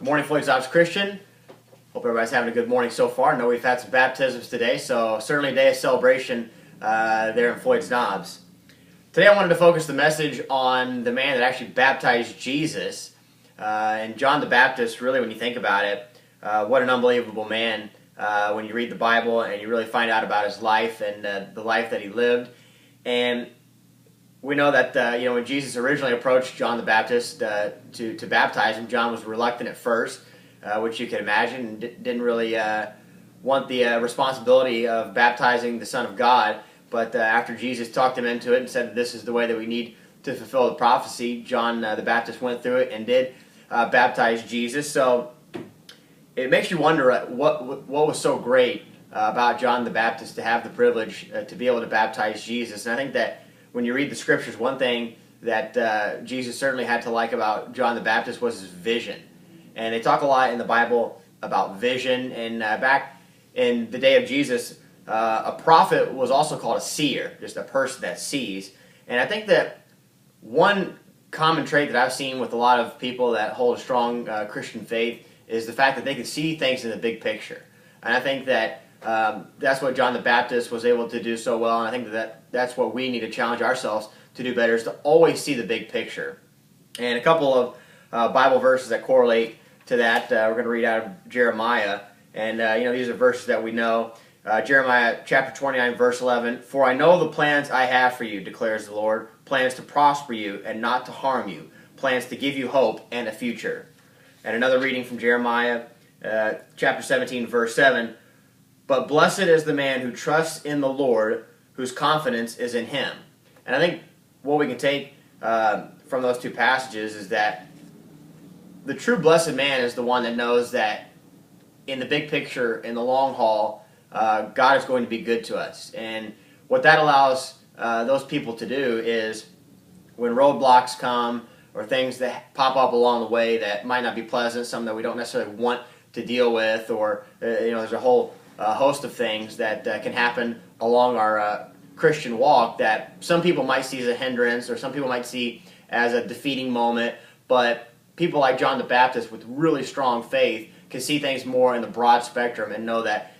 Morning, Floyd's Ops Christian. Hope everybody's having a good morning so far. I know we've had some baptisms today, so certainly a day of celebration there in Floyd's Knobs. Today I wanted to focus the message on the man that actually baptized Jesus. And John the Baptist, really, when you think about it, what an unbelievable man when you read the Bible and you really find out about his life and the life that he lived. And we know that when Jesus originally approached John the Baptist to baptize him, John was reluctant at first, which you can imagine, and didn't really want the responsibility of baptizing the Son of God. But after Jesus talked him into it and said that this is the way that we need to fulfill the prophecy, John the Baptist went through it and did baptize Jesus. So it makes you wonder what was so great about John the Baptist to have the privilege to be able to baptize Jesus. And I think that when you read the scriptures, one thing that Jesus certainly had to like about John the Baptist was his vision. And they talk a lot in the Bible about vision. And back in the day of Jesus, a prophet was also called a seer, just a person that sees. And I think that one common trait that I've seen with a lot of people that hold a strong Christian faith is the fact that they can see things in the big picture. And I think that that's what John the Baptist was able to do so well, and I think that's what we need to challenge ourselves to do better, is to always see the big picture. And a couple of Bible verses that correlate to that, we're going to read out of Jeremiah, and these are verses that we know. Jeremiah chapter 29, verse 11, "For I know the plans I have for you, declares the Lord, plans to prosper you and not to harm you, plans to give you hope and a future." And another reading from Jeremiah chapter 17, verse 7, "But blessed is the man who trusts in the Lord, whose confidence is in him." And I think what we can take from those two passages is that the true blessed man is the one that knows that in the big picture, in the long haul, God is going to be good to us. And what that allows those people to do is when roadblocks come or things that pop up along the way that might not be pleasant, some that we don't necessarily want to deal with, or there's a whole host of things that can happen along our Christian walk that some people might see as a hindrance or some people might see as a defeating moment, but people like John the Baptist with really strong faith can see things more in the broad spectrum and know that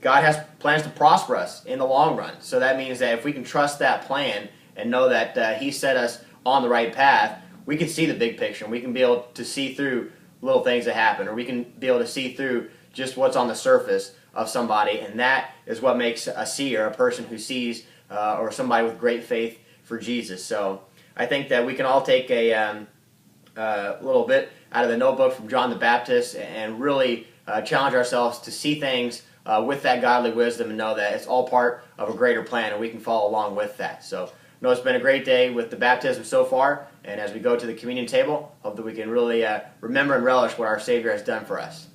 God has plans to prosper us in the long run. So that means that if we can trust that plan and know that He set us on the right path, we can see the big picture, and we can be able to see through little things that happen, or we can be able to see through just what's on the surface of somebody, and that is what makes a seer, a person who sees, or somebody with great faith for Jesus. So I think that we can all take a little bit out of the notebook from John the Baptist and really challenge ourselves to see things with that godly wisdom and know that it's all part of a greater plan, and we can follow along with that. So I know it's been a great day with the baptism so far, and as we go to the communion table, hope that we can really remember and relish what our Savior has done for us.